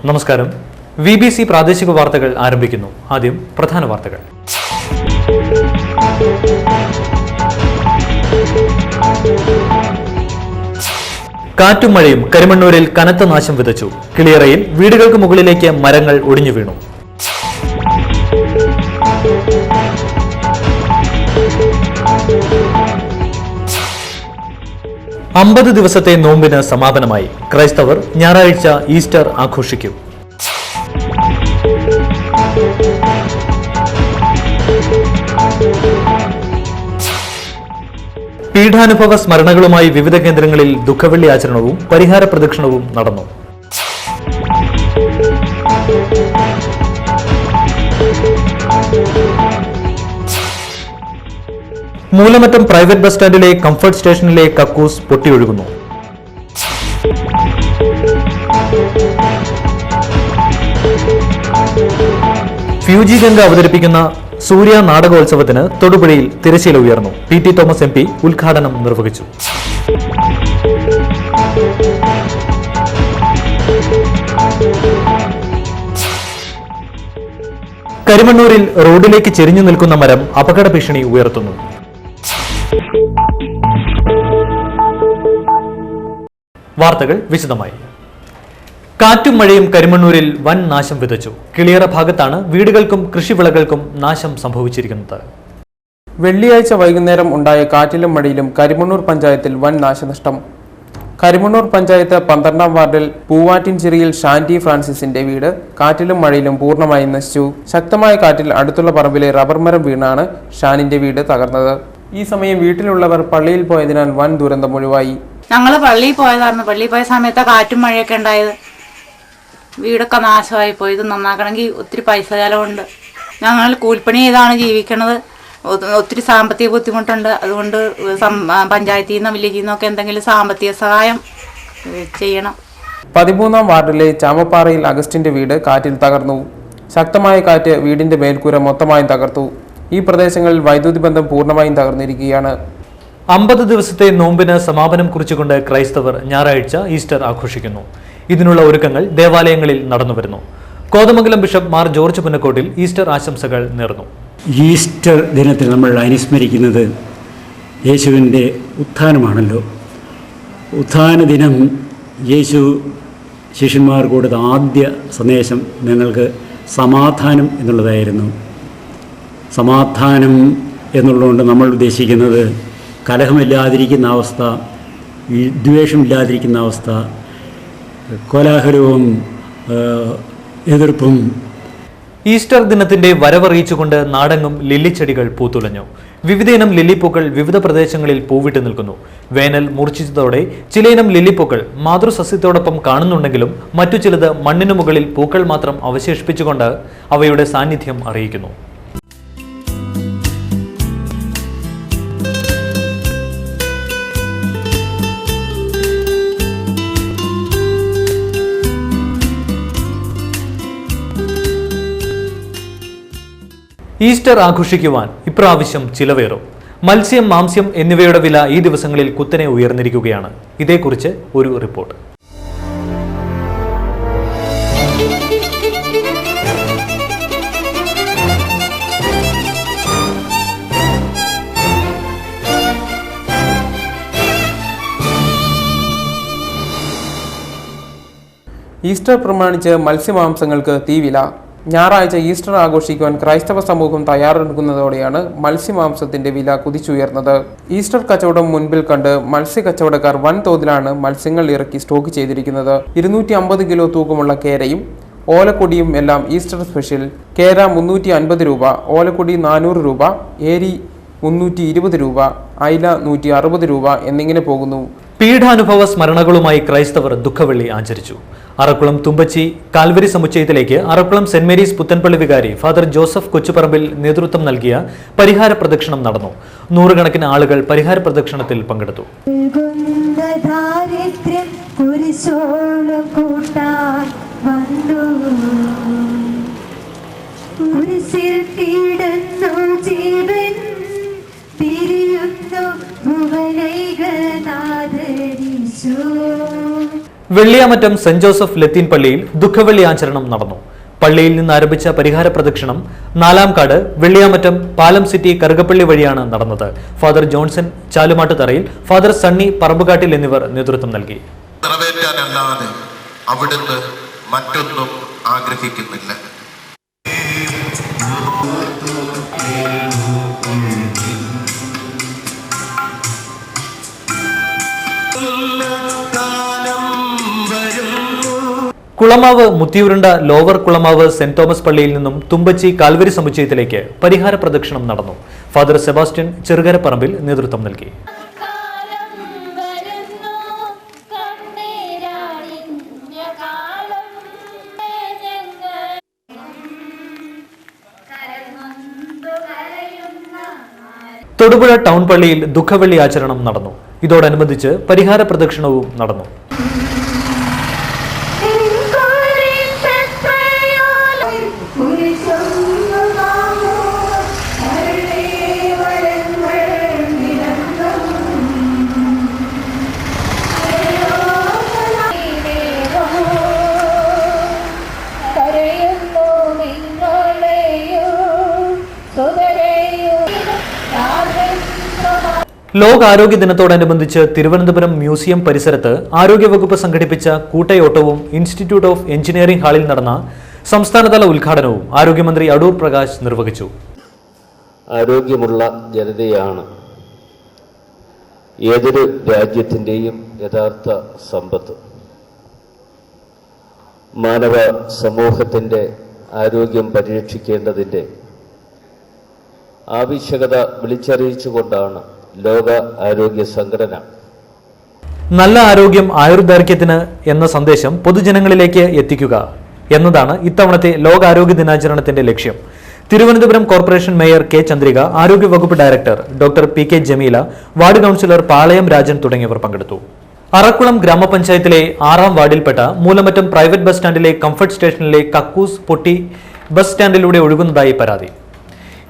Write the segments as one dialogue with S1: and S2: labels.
S1: നമസ്കാരം. VBC പ്രാദേശിക വാർത്തകൾ ആരംഭിക്കുന്നു. ആദ്യം പ്രധാന വാർത്തകൾ. കാറ്റും മഴയും കരിമണ്ണൂരിൽ കനത്ത നാശം വിതച്ചു. കിളിയറയിൽ വീടുകൾക്ക് മുകളിലേക്ക് മരങ്ങൾ ഒടിഞ്ഞു വീണു. അമ്പത് ദിവസത്തെ നോമ്പിന് സമാപനമായി. ക്രൈസ്തവർ ഞായറാഴ്ച ഈസ്റ്റർ ആഘോഷിക്കും. പീഠാനുഭവ സ്മരണകളുമായി വിവിധ കേന്ദ്രങ്ങളിൽ ദുഃഖവെള്ളി ആചരണവും പരിഹാര പ്രദക്ഷിണവും നടന്നു. മൂലമറ്റം പ്രൈവറ്റ് ബസ് സ്റ്റാൻഡിലെ കംഫർട്ട് സ്റ്റേഷനിലെ കക്കൂസ് പൊട്ടിയൊഴുകുന്നു. ഫ്യൂജി ഗംഗ അവതരിപ്പിക്കുന്ന സൂര്യ നാടകോത്സവത്തിന് തൊടുപുഴയിൽ തിരശ്ശീല ഉയർന്നു. PT തോമസ് MP ഉദ്ഘാടനം നിർവഹിച്ചു. കരിമണ്ണൂരിൽ റോഡിലേക്ക് ചെരിഞ്ഞു നിൽക്കുന്ന മരം അപകട ഭീഷണി ഉയർത്തുന്നു. വാർത്തകൾ വിശദമായി. കാറ്റും മഴയും കരിമണ്ണൂരിൽ വൻ നാശം വിതച്ചു. കിളിയറ ഭാഗത്താണ് വീടുകൾക്കും കൃഷിവിളകൾക്കും നാശം സംഭവിച്ചിരിക്കുന്നത്.
S2: വെള്ളിയാഴ്ച വൈകുന്നേരം ഉണ്ടായ കാറ്റിലും മഴയിലും കരിമണ്ണൂർ പഞ്ചായത്തിൽ വൻ നാശനഷ്ടം. കരിമണ്ണൂർ പഞ്ചായത്ത് 12-ാം വാർഡിൽ പൂവാറ്റിൻചിറിയിൽ ഷാൻറ്റി ഫ്രാൻസിസിന്റെ വീട് കാറ്റിലും മഴയിലും പൂർണ്ണമായി നശിച്ചു. ശക്തമായ കാറ്റിൽ അടുത്തുള്ള പറമ്പിലെ റബ്ബർ മരം വീണാണ് ഷാനിന്റെ വീട് തകർന്നത്. ഈ സമയം വീട്ടിലുള്ളവർ പള്ളിയിൽ പോയതിനാൽ വൻ ദുരന്തം ഒഴിവായി.
S3: ഞങ്ങൾ പള്ളിയിൽ പോയതായിരുന്നു. പള്ളിയിൽ പോയ സമയത്ത് കാറ്റും മഴയൊക്കെ ഉണ്ടായത്. വീടൊക്കെ നാശമായി പോയി. ഇത് നന്നാക്കണമെങ്കിൽ ഒത്തിരി പൈസ ചെലവുണ്ട്. ഞങ്ങൾ കൂലിപ്പണി ചെയ്താണ് ജീവിക്കണത്. ഒത്തിരി സാമ്പത്തിക ബുദ്ധിമുട്ടുണ്ട്. അതുകൊണ്ട് പഞ്ചായത്തിൽ നിന്നോ വില്ലേജിൽ നിന്നൊക്കെ എന്തെങ്കിലും സാമ്പത്തിക സഹായം ചെയ്യണം. 13-ാം വാർഡിലെ ചാമപ്പാറയിൽ അഗസ്റ്റിന്റെ വീട് കാറ്റിൽ തകർന്നു. ശക്തമായ കാറ്റ് വീടിന്റെ മേൽക്കൂര മൊത്തമായും തകർത്തു. ഈ പ്രദേശങ്ങളിൽ വൈദ്യുതി ബന്ധം പൂർണ്ണമായും തകർന്നിരിക്കുകയാണ്.
S1: 50 ദിവസത്തെ നോമ്പിന് സമാപനം കുറിച്ചുകൊണ്ട് ക്രൈസ്തവർ ഞായറാഴ്ച ഈസ്റ്റർ ആഘോഷിക്കുന്നു. ഇതിനുള്ള ഒരുക്കങ്ങൾ ദേവാലയങ്ങളിൽ നടന്നുവരുന്നു. Kothamangalam bishop Mar George Punnakottil Easter ആശംസകൾ നേർന്നു.
S4: ഈസ്റ്റർ ദിനത്തിൽ നമ്മൾ അനുസ്മരിക്കുന്നത് യേശുവിൻ്റെ ഉത്ഥാനമാണല്ലോ. ഉത്ഥാന ദിനം യേശു ശിഷ്യന്മാർക്ക് കൊടുത്ത ആദ്യ സന്ദേശം നിങ്ങൾക്ക് സമാധാനം എന്നുള്ളതായിരുന്നു. സമാധാനം എന്നുള്ളതുകൊണ്ട് നമ്മൾ ഉദ്ദേശിക്കുന്നത് കലഹമില്ലാതിരിക്കുന്ന അവസ്ഥ, വിദ്വേഷമില്ലാതിരിക്കുന്ന അവസ്ഥ, കോലാഹലവും എതിർപ്പും.
S1: ഈസ്റ്റർ ദിനത്തിന്റെ വരവറിയിച്ചുകൊണ്ട് നാടെങ്ങും ലില്ലിച്ചെടികൾ പൂത്തുലഞ്ഞു. വിവിധയിനം ലില്ലിപ്പൂക്കൾ വിവിധ പ്രദേശങ്ങളിൽ പൂവിട്ട് നിൽക്കുന്നു. വേനൽ മൂർച്ഛിച്ചതോടെ ചിലയിനം ലില്ലിപ്പൂക്കൾ മാതൃസസ്യത്തോടൊപ്പം കാണുന്നുണ്ടെങ്കിലും മറ്റു ചിലത് മണ്ണിനു മുകളിൽ പൂക്കൾ മാത്രം അവശേഷിപ്പിച്ചുകൊണ്ട് അവയുടെ സാന്നിധ്യം അറിയിക്കുന്നു. ഈസ്റ്റർ ആഘോഷിക്കുവാൻ ഇപ്രാവശ്യം ചിലവേറും. മത്സ്യം, മാംസ്യം എന്നിവയുടെ വില ഈ ദിവസങ്ങളിൽ കുത്തനെ ഉയർന്നിരിക്കുകയാണ്. ഇതേക്കുറിച്ച് ഒരു റിപ്പോർട്ട്.
S2: ഈസ്റ്റർ പ്രമാണിച്ച് മത്സ്യമാംസങ്ങൾക്ക് തീവില. ഞായറാഴ്ച ഈസ്റ്റർ ആഘോഷിക്കുവാൻ ക്രൈസ്തവ സമൂഹം തയ്യാറെടുക്കുന്നതോടെയാണ് മത്സ്യമാംസത്തിന്റെ വില കുതിച്ചുയർന്നത്. ഈസ്റ്റർ കച്ചവടം മുൻപിൽ കണ്ട് മത്സ്യ കച്ചവടക്കാർ വൻതോതിലാണ് മത്സ്യങ്ങൾ ഇറക്കി സ്റ്റോക്ക് ചെയ്തിരിക്കുന്നത്. 250 കിലോ തൂക്കമുള്ള കേരയും ഓലക്കൊടിയും എല്ലാം ഈസ്റ്റർ സ്പെഷ്യൽ. കേര 350 രൂപ, ഓലക്കൊടി 400 രൂപ, ഏരി 320 രൂപ, അയില 160 രൂപ എന്നിങ്ങനെ പോകുന്നു.
S1: പീഠാനുഭവ സ്മരണകളുമായി ക്രൈസ്തവർ ദുഃഖവെള്ളി ആചരിച്ചു. അറക്കുളം തുമ്പച്ചി കാൽവരി സമുച്ചയത്തിലേക്ക് അറക്കുളം സെന്റ് മേരീസ് പുത്തൻപള്ളി വികാരി ഫാദർ ജോസഫ് കൊച്ചുപറമ്പിൽ നേതൃത്വം നൽകിയ പരിഹാര പ്രദക്ഷിണം നടന്നു. നൂറുകണക്കിന് ആളുകൾ പരിഹാര പ്രദക്ഷിണത്തിൽ പങ്കെടുത്തു. വെള്ളിയാമറ്റം സെന്റ് ജോസഫ് ലത്തീൻ പള്ളിയിൽ ദുഃഖവെള്ളി ആചരണം നടന്നു. പള്ളിയിൽ നിന്ന് ആരംഭിച്ച പരിഹാര പ്രദക്ഷിണം നാലാംകാട് വെള്ളിയാമറ്റം പാലം സിറ്റി കറുകപ്പള്ളി വഴിയാണ് നടന്നത്. Father Johnson Chalumattutharayil, Father Sunny Parambukattil എന്നിവർ നേതൃത്വം നൽകി.
S5: നിറവേറ്റാനല്ലാതെ അവിടുന്ന് മറ്റൊന്നും ആഗ്രഹിക്കുന്നില്ല.
S1: കുളമാവ് മുത്തിയുരുണ്ട ലോവർ കുളമാവ് സെന്റ് തോമസ് പള്ളിയിൽ നിന്നും തുമ്പച്ചി കാൽവരി സമുച്ചയത്തിലേക്ക് പരിഹാര പ്രദക്ഷിണം നടന്നു. ഫാദർ സെബാസ്റ്റ്യൻ ചെറുകരപ്പറമ്പിൽ നേതൃത്വം നൽകി. തൊടുപുഴ ടൗൺ പള്ളിയിൽ ദുഃഖവെള്ളി ആചരണം നടന്നു. ഇതോടനുബന്ധിച്ച് പരിഹാര പ്രദക്ഷിണവും നടന്നു. ലോകാരോഗ്യ ദിനത്തോടനുബന്ധിച്ച് തിരുവനന്തപുരം മ്യൂസിയം പരിസരത്ത് ആരോഗ്യവകുപ്പ് സംഘടിപ്പിച്ച കൂട്ടയോട്ടവും ഇൻസ്റ്റിറ്റ്യൂട്ട് ഓഫ് എഞ്ചിനീയറിംഗ് ഹാളിൽ നടന്ന സംസ്ഥാനതല ഉദ്ഘാടനവും ആരോഗ്യമന്ത്രി അടൂർ പ്രകാശ് നിർവഹിച്ചു.
S6: ആരോഗ്യമുള്ള ജനതയാണ് ഏതൊരു രാജ്യത്തിൻ്റെയും യഥാർത്ഥ സമ്പത്ത്. മാനവ സമൂഹത്തിൻ്റെ ആരോഗ്യം പരിരക്ഷിക്കേണ്ടതിൻ്റെ ആവശ്യകത വിളിച്ചറിയിച്ചുകൊണ്ടാണ് ലോക ആരോഗ്യ സംഘടന
S1: നല്ല ആരോഗ്യം ആയുർദൈർഘ്യത്തിന് എന്ന സന്ദേശം പൊതുജനങ്ങളിലേക്ക് എത്തിക്കുക എന്നതാണ് ഇത്തവണത്തെ ലോകാരോഗ്യ ദിനാചരണത്തിന്റെ ലക്ഷ്യം. Thiruvananthapuram corporation mayor K Chandrika, ആരോഗ്യവകുപ്പ് director doctor P K Jameela, ward councillor Palayam Rajan തുടങ്ങിയവർ പങ്കെടുത്തു. അറക്കുളം ഗ്രാമപഞ്ചായത്തിലെ 6-ാം വാർഡിൽപ്പെട്ട മൂലമറ്റം പ്രൈവറ്റ് ബസ് സ്റ്റാൻഡിലെ കംഫർട്ട് സ്റ്റേഷനിലെ കക്കൂസ് പൊട്ടി ബസ് സ്റ്റാൻഡിലൂടെ ഒഴുകുന്നതായി പരാതി.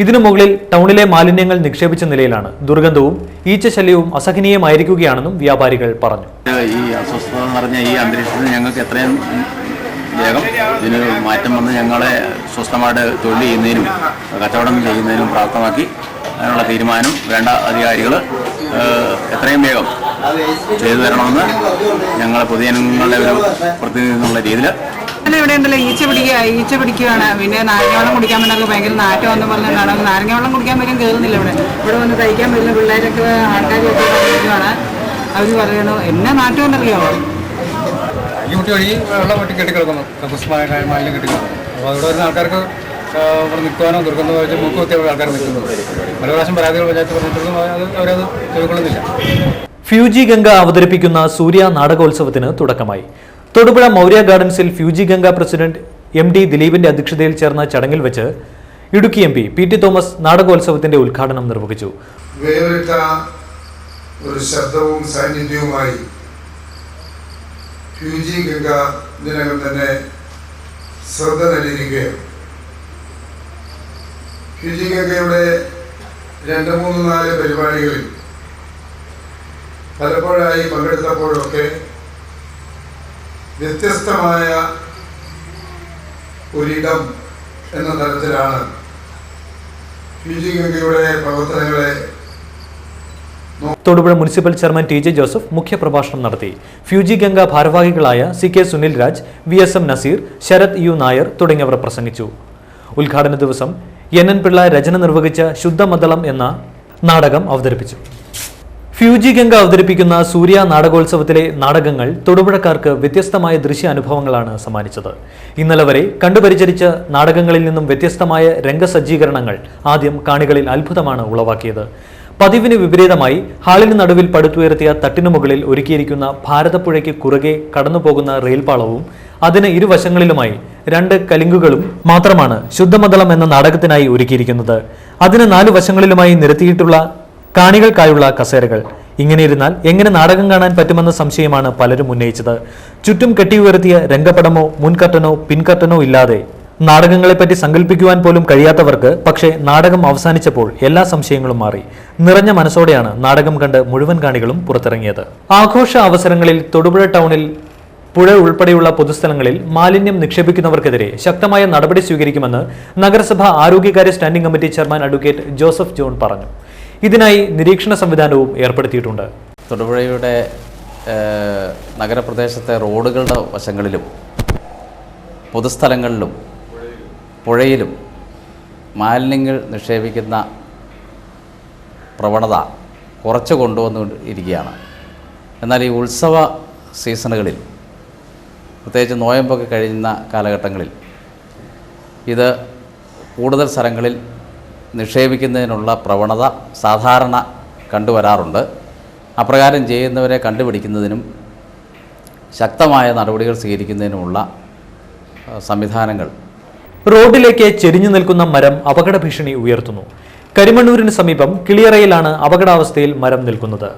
S1: ഇതിനു മുകളിൽ ടൗണിലെ മാലിന്യങ്ങൾ നിക്ഷേപിച്ച നിലയിലാണ്. ദുർഗന്ധവും ഈച്ചശല്യവും അസഹനീയമായിരിക്കുകയാണെന്നും വ്യാപാരികൾ പറഞ്ഞു.
S7: ഈ അസ്വസ്ഥത നിറഞ്ഞ ഈ അന്തരീക്ഷത്തിൽ ഞങ്ങൾക്ക് എത്രയും വേഗം ഇതിനൊരു മാറ്റം വന്ന് ഞങ്ങളെ സ്വസ്ഥമായിട്ട് തൊഴിൽ ചെയ്യുന്നതിനും കച്ചവടം ചെയ്യുന്നതിനും പ്രാപ്തമാക്കി അതിനുള്ള തീരുമാനം വേണ്ട അധികാരികൾ എത്രയും വേഗം ചെയ്തു തരണമെന്ന് ഞങ്ങളെ പൊതുജനങ്ങളുടെ ഒരു പ്രതിനിധി എന്നുള്ള രീതിയിൽ.
S8: ഇവിടെ ഉണ്ടല്ലോ ഈച്ച പിടിക്കുകയാണ്. പിന്നെ നാരങ്ങ കുടിക്കാൻ പറ്റാത്ത ഭയങ്കര നാറ്റം വന്ന് പറഞ്ഞാണ്. നാരങ്ങ വെള്ളം കുടിക്കാൻ പറ്റും കയറുന്നില്ല. ഇവിടെ വന്ന് കഴിക്കാൻ പറ്റില്ല. പിള്ളേരൊക്കെ ആൾക്കാരൊക്കെ ഇരിക്കുകയാണ്. അവർ പറയണു എന്നെ നാറ്റം കൊണ്ടറിയാമോ
S9: കുട്ടി വഴി വെള്ളം വെട്ടി കെട്ടിക്കിടക്കുന്നു. കക്കുസ്മായ മാലിന്യം കെട്ടിക്കിടക്കുന്നു. അപ്പോൾ അവിടെ വരുന്ന ആൾക്കാർക്ക് ഇവിടെ നിൽക്കുവാനോ ദുർഗന്ധം വെച്ച് മൂക്ക് കുത്തിയ ആൾക്കാർ നിൽക്കുന്നത്. പല പ്രാവശ്യം പരാതികൾ പഞ്ചായത്ത് പറഞ്ഞിട്ടുള്ളതും അവരത് ചെവിക്കൊള്ളുന്നില്ല.
S1: ഫ്യൂജി ഗംഗ അവതരിപ്പിക്കുന്ന സൂര്യ നാടകോത്സവത്തിന് തുടക്കമായി. തൊടുപുഴ മൗര്യ ഗാർഡൻസിൽ ഫ്യൂജി ഗംഗ പ്രസിഡന്റ് MD ദിലീപിന്റെ അധ്യക്ഷതയിൽ ചേർന്ന ചടങ്ങിൽ വെച്ച് ഇടുക്കി MP PT തോമസ് നാടകോത്സവത്തിന്റെ ഉദ്ഘാടനം നിർവഹിച്ചു.
S10: വേറിട്ട ഒരു ശബ്ദവും സാന്നിധ്യവുമായി ഫ്യൂജി ഗംഗ ഇതിനകം തന്നെ ശ്രദ്ധ നേടിയിരിക്കുകയാണ്. ഫ്യൂജി ഗംഗയുടെ 2-3-4 പരിപാടികളിൽ പലപ്പോഴായി പങ്കെടുത്തപ്പോഴൊക്കെ വ്യത്യസ്തമായ ഒരിടം എന്ന തരത്തിലാണ് ഫ്യൂജി ഗംഗയുടെ പ്രവർത്തനങ്ങളെ.
S1: Thodupuzha municipal chairman TJ Joseph മുഖ്യപ്രഭാഷണം നടത്തി. ഫ്യൂജി ഗംഗ ഭാരവാഹികളായ CK Sunil Raj, VSM Naseer, Sarath U Nair തുടങ്ങിയവർ പ്രസംഗിച്ചു. ഉദ്ഘാടന ദിവസം NN പിള്ള രചന നിർവഹിച്ച ശുദ്ധമദ്ദളം എന്ന നാടകം അവതരിപ്പിച്ചു. ഫ്യൂജി ഗംഗ അവതരിപ്പിക്കുന്ന സൂര്യ നാടകോത്സവത്തിലെ നാടകങ്ങൾ തൊടുപുഴക്കാർക്ക് വ്യത്യസ്തമായ ദൃശ്യാനുഭവങ്ങളാണ് സമ്മാനിച്ചത്. ഇന്നലെ വരെ കണ്ടുപരിചരിച്ച നാടകങ്ങളിൽ നിന്നും വ്യത്യസ്തമായ രംഗസജ്ജീകരണങ്ങൾ ആദ്യം കാണികളിൽ അത്ഭുതമാണ് ഉളവാക്കിയത്. പതിവിന് വിപരീതമായി ഹാളിന് നടുവിൽ പടുത്തുയർത്തിയ തട്ടിനു മുകളിൽ ഒരുക്കിയിരിക്കുന്ന ഭാരതപ്പുഴയ്ക്ക് കുറുകെ കടന്നുപോകുന്ന റെയിൽപാളവും അതിന് ഇരുവശങ്ങളിലുമായി 2 കലിങ്കുകളും മാത്രമാണ് ശുദ്ധമദ്ദളം എന്ന നാടകത്തിനായി ഒരുക്കിയിരിക്കുന്നത്. അതിന് 4 വശങ്ങളിലുമായി നിരത്തിയിട്ടുള്ള കാണികൾക്കായുള്ള കസേരകൾ. ഇങ്ങനെയിരുന്നാൽ എങ്ങനെ നാടകം കാണാൻ പറ്റുമെന്ന സംശയമാണ് പലരും ഉന്നയിച്ചത്. ചുറ്റും കെട്ടിയുയർത്തിയ രംഗപടമോ മുൻകർട്ടനോ പിൻകർട്ടനോ ഇല്ലാതെ നാടകങ്ങളെപ്പറ്റി സങ്കല്പിക്കുവാൻ പോലും കഴിയാത്തവർക്ക് പക്ഷേ നാടകം അവസാനിച്ചപ്പോൾ എല്ലാ സംശയങ്ങളും മാറി. നിറഞ്ഞ മനസ്സോടെയാണ് നാടകം കണ്ട് മുഴുവൻ കാണികളും പുറത്തിറങ്ങിയത്. ആഘോഷ അവസരങ്ങളിൽ തൊടുപുഴ ടൗണിൽ പുഴ ഉൾപ്പെടെയുള്ള പൊതുസ്ഥലങ്ങളിൽ മാലിന്യം നിക്ഷേപിക്കുന്നവർക്കെതിരെ ശക്തമായ നടപടി സ്വീകരിക്കുമെന്ന് നഗരസഭ ആരോഗ്യകാര്യ standing committee chairman advocate Joseph John പറഞ്ഞു. ഇതിനായി നിരീക്ഷണ സംവിധാനവും ഏർപ്പെടുത്തിയിട്ടുണ്ട്.
S11: തൊടുപുഴയുടെ നഗരപ്രദേശത്തെ റോഡുകളുടെ വശങ്ങളിലും പൊതുസ്ഥലങ്ങളിലും പുഴയിലും മാലിന്യങ്ങൾ നിക്ഷേപിക്കുന്ന പ്രവണത കുറച്ച് കൊണ്ടുവന്നിരിക്കുകയാണ്. എന്നാൽ ഈ ഉത്സവ സീസണുകളിൽ, പ്രത്യേകിച്ച് നോയമ്പൊക്കെ കഴിയുന്ന കാലഘട്ടങ്ങളിൽ ഇത് കൂടുതൽ സ്ഥലങ്ങളിൽ നിക്ഷേപിക്കുന്നതിനുള്ള പ്രവണത സാധാരണ കണ്ടുവരാറുണ്ട്. അപ്രകാരം ചെയ്യുന്നവരെ കണ്ടുപിടിക്കുന്നതിനും ശക്തമായ നടപടികൾ സ്വീകരിക്കുന്നതിനുമുള്ള സംവിധാനങ്ങൾ.
S1: റോഡിലേക്ക് ചെരിഞ്ഞു നിൽക്കുന്ന മരം അപകട ഭീഷണി ഉയർത്തുന്നു. കരിമണ്ണൂരിന് സമീപം കിളിയറയിലാണ് അപകടാവസ്ഥയിൽ മരം നിൽക്കുന്നത്.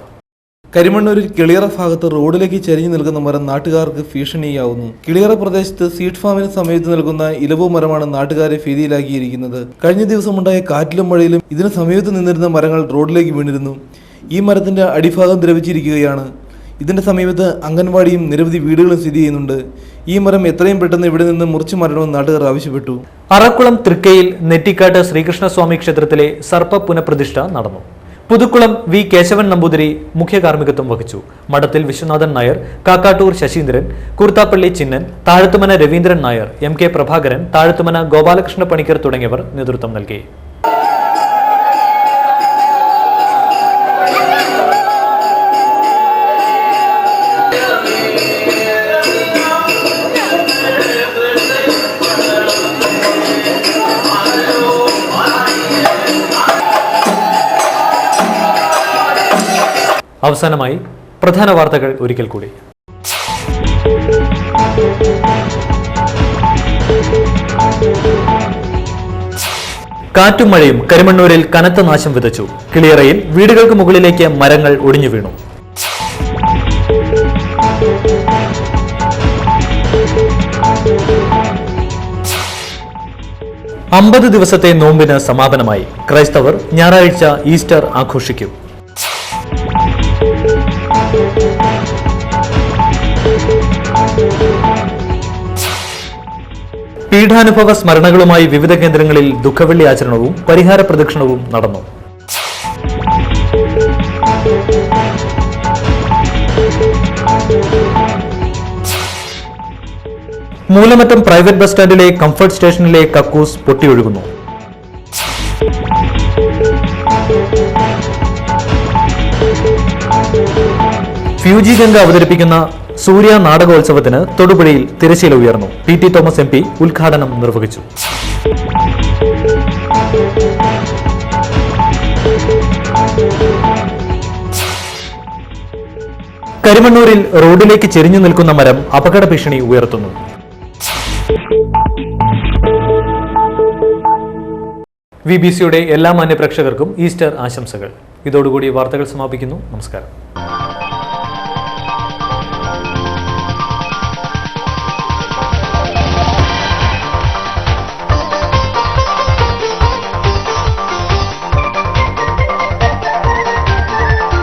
S12: കരിമണ്ണൂരിൽ കിളിയറ ഭാഗത്ത് റോഡിലേക്ക് ചെരിഞ്ഞു നിൽക്കുന്ന മരം നാട്ടുകാർക്ക് ഭീഷണിയാവുന്നു. കിളിയറ പ്രദേശത്ത് സീഡ് ഫാമിന് സമീപത്ത് നിൽക്കുന്ന ഇലവു മരമാണ് നാട്ടുകാരെ ഭീതിയിലാക്കിയിരിക്കുന്നത്. കഴിഞ്ഞ ദിവസമുണ്ടായ കാറ്റിലും മഴയിലും ഇതിന് സമീപത്ത് നിന്നിരുന്ന മരങ്ങൾ റോഡിലേക്ക് വീണിരുന്നു. ഈ മരത്തിന്റെ അടിഭാഗം ദ്രവിച്ചിരിക്കുകയാണ്. ഇതിന്റെ സമീപത്ത് അംഗൻവാടിയും നിരവധി വീടുകളും സ്ഥിതി ചെയ്യുന്നുണ്ട്. ഈ മരം എത്രയും പെട്ടെന്ന് ഇവിടെ നിന്ന് മുറിച്ചു മാറ്റണമെന്ന് നാട്ടുകാർ ആവശ്യപ്പെട്ടു.
S1: അറക്കുളം തൃക്കയിൽ നെറ്റിക്കാട്ട് ശ്രീകൃഷ്ണസ്വാമി ക്ഷേത്രത്തിലെ സർപ്പ പുനഃപ്രതിഷ്ഠ നടന്നു. പുതുക്കുളം വി കേശവൻ നമ്പൂതിരി മുഖ്യ കാർമ്മികത്വം വഹിച്ചു. മഠത്തിൽ വിശ്വനാഥൻ നായർ, കാക്കാട്ടൂർ ശശീന്ദ്രൻ, കുർത്താപ്പള്ളി ചിന്നൻ, താഴത്തുമന രവീന്ദ്രൻ നായർ, എം കെ പ്രഭാകരൻ, താഴത്തുമന ഗോപാലകൃഷ്ണ പണിക്കർ തുടങ്ങിയവർ നേതൃത്വം നൽകി. അവസാനമായി പ്രധാന വാർത്തകൾ ഒരിക്കൽ കൂടി. കാറ്റും മഴയും കരിമണ്ണൂരിൽ കനത്ത നാശം വിതച്ചു. കിളിയറയിൽ വീടുകൾക്ക് മുകളിലേക്ക് മരങ്ങൾ ഒടിഞ്ഞു വീണു. അമ്പത് ദിവസത്തെ നോമ്പിന് സമാപനമായി. ക്രൈസ്തവർ ഞായറാഴ്ച ഈസ്റ്റർ ആഘോഷിക്കും. പീഠാനുഭവ സ്മരണകളുമായി വിവിധ കേന്ദ്രങ്ങളിൽ ദുഃഖവെള്ളി ആചരണവും പരിഹാര പ്രദക്ഷിണവും നടന്നു. മൂലമറ്റം പ്രൈവറ്റ് ബസ് സ്റ്റാൻഡിലെ കംഫർട്ട് സ്റ്റേഷനിലെ കക്കൂസ് പൊട്ടിയൊഴുകുന്നു. ഫ്യൂജി ഗംഗ അവതരിപ്പിക്കുന്ന സൂര്യ നാടകോത്സവത്തിന് തൊടുപുഴയിൽ തിരശ്ശീല ഉയർന്നു. PT തോമസ് MP ഉദ്ഘാടനം നിർവഹിച്ചു. കരിമണ്ണൂരിൽ റോഡിലേക്ക് ചെരിഞ്ഞു നിൽക്കുന്ന മരം അപകട ഭീഷണി ഉയർത്തുന്നു. VBCയുടെ എല്ലാ മാന്യ പ്രേക്ഷകർക്കും ഈസ്റ്റർ ആശംസകൾ. ഇതോടുകൂടി വാർത്തകൾ സമാപിക്കുന്നു. നമസ്കാരം.